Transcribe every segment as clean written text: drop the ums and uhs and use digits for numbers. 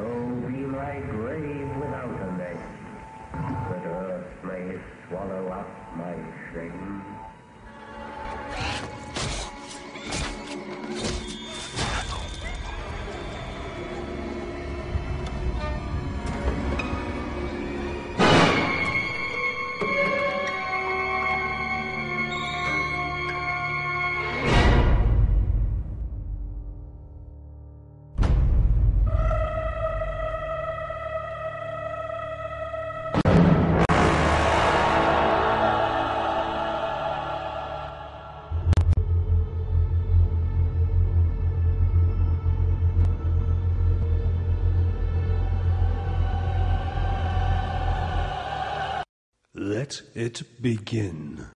So be my grave without a name, that earth may swallow up my shame. Let it begin.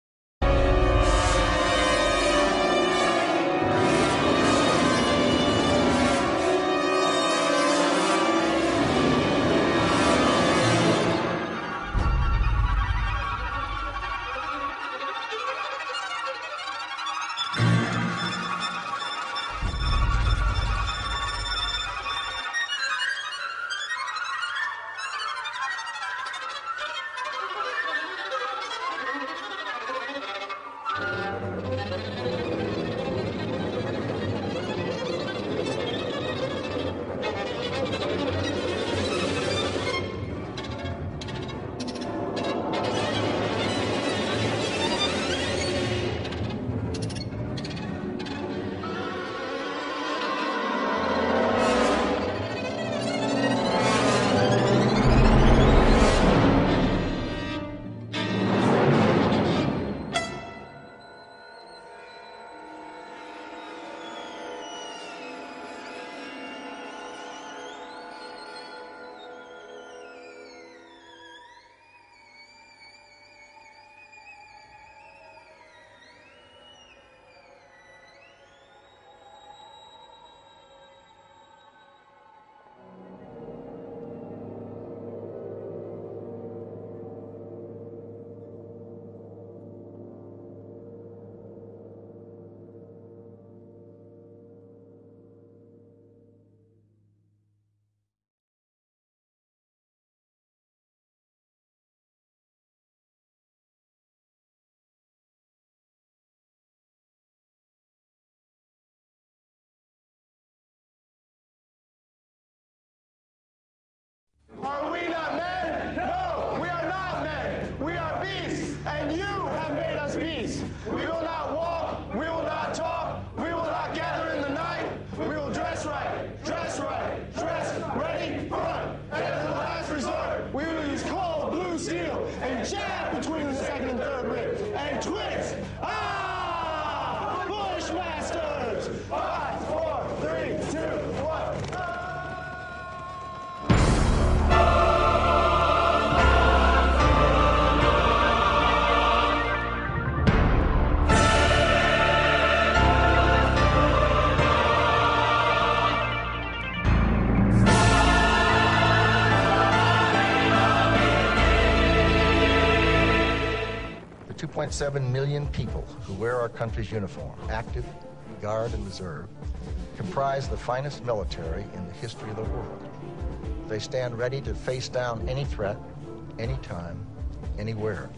Are we not men? No, we are not men. We are beasts, and you have made us beasts. We will not walk, we will not talk, we will not gather in the night. We will dress right, dress ready, front. And as a last resort, we will use cold blue steel and jab between the second and third ribs and twist. Ah! Bushmasters! 5, 4, 3, 2, 1. The 2.7 million people who wear our country's uniform, active, guard, and reserve, comprise the finest military in the history of the world. They stand ready to face down any threat, anytime, anywhere.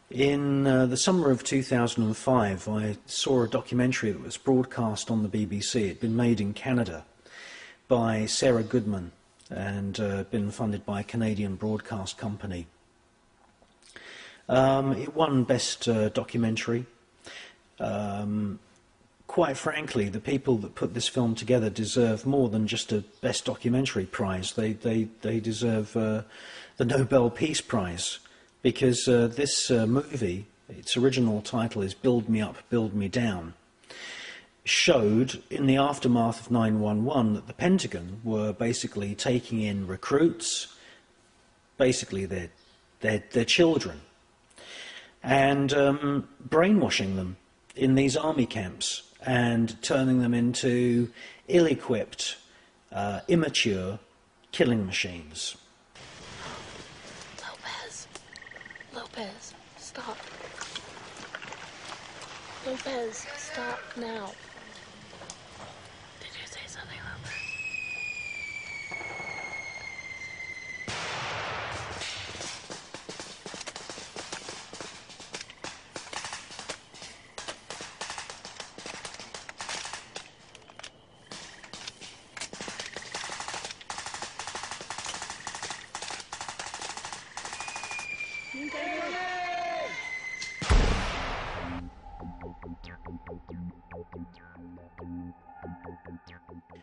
In the summer of 2005, I saw a documentary that was broadcast on the BBC. It had been made in Canada by Sarah Goodman and been funded by a Canadian broadcast company. It won Best Documentary. Quite frankly, the people that put this film together deserve more than just a Best Documentary prize. They deserve the Nobel Peace Prize. Because this movie, its original title is Build Me Up, Build Me Down, showed in the aftermath of 9/11 that the Pentagon were basically taking in recruits, basically their children, and brainwashing them in these army camps and turning them into ill-equipped, immature killing machines. Lopez, stop. Lopez, stop now. Did you say something, Lopez?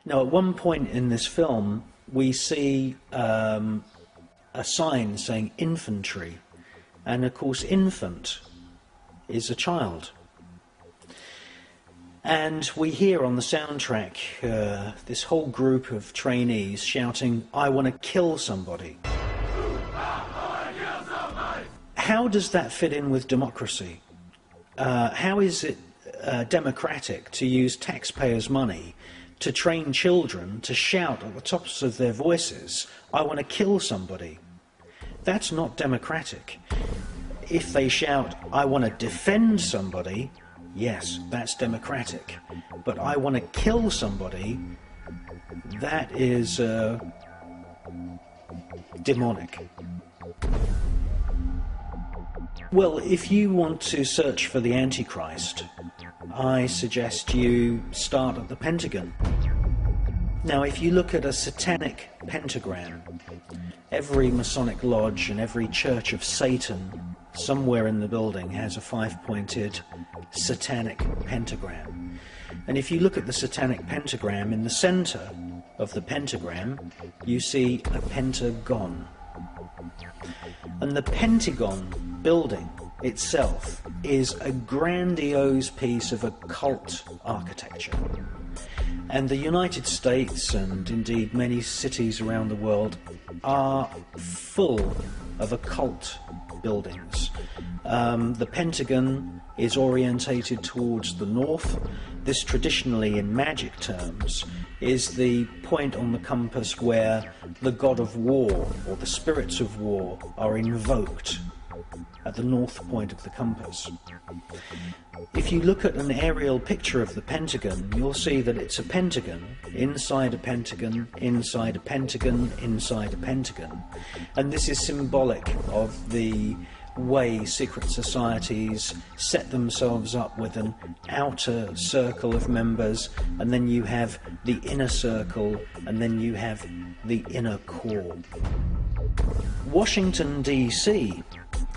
Now, at one point in this film, we see a sign saying infantry, and of course infant is a child. And we hear on the soundtrack this whole group of trainees shouting, "I want to kill somebody." How does that fit in with democracy? How is it democratic to use taxpayers' money to train children to shout at the tops of their voices, "I want to kill somebody"? That's not democratic. If they shout, "I want to defend somebody," yes, that's democratic. But "I want to kill somebody," that is demonic. Well, if you want to search for the Antichrist, I suggest you start at the Pentagon. Now, if you look at a satanic pentagram, every Masonic lodge and every Church of Satan somewhere in the building has a 5-pointed satanic pentagram. And if you look at the satanic pentagram, in the center of the pentagram, you see a pentagon. And the Pentagon building itself is a grandiose piece of occult architecture. And the United States, and indeed many cities around the world, are full of occult buildings. The Pentagon is orientated towards the north. This, traditionally in magic terms, is the point on the compass where the god of war, or the spirits of war, are invoked, at the north point of the compass. If you look at an aerial picture of the Pentagon, you'll see that it's a pentagon, inside a pentagon, inside a pentagon, inside a pentagon. And this is symbolic of the way secret societies set themselves up with an outer circle of members, and then you have the inner circle, and then you have the inner core. Washington, D.C.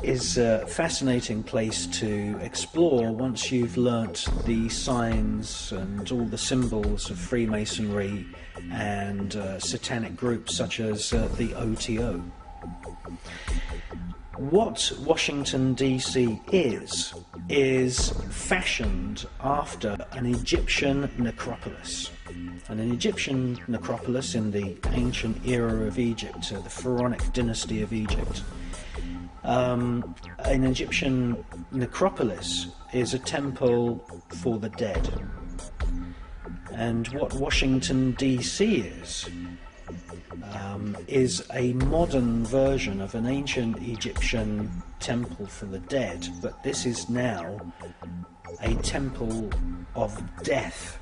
is a fascinating place to explore once you've learnt the signs and all the symbols of Freemasonry and satanic groups such as the OTO. What Washington, D.C. is fashioned after an Egyptian necropolis. And an Egyptian necropolis in the ancient era of Egypt, the Pharaonic dynasty of Egypt. An Egyptian necropolis is a temple for the dead. And what Washington, D.C. is a modern version of an ancient Egyptian temple for the dead, but this is now a temple of death.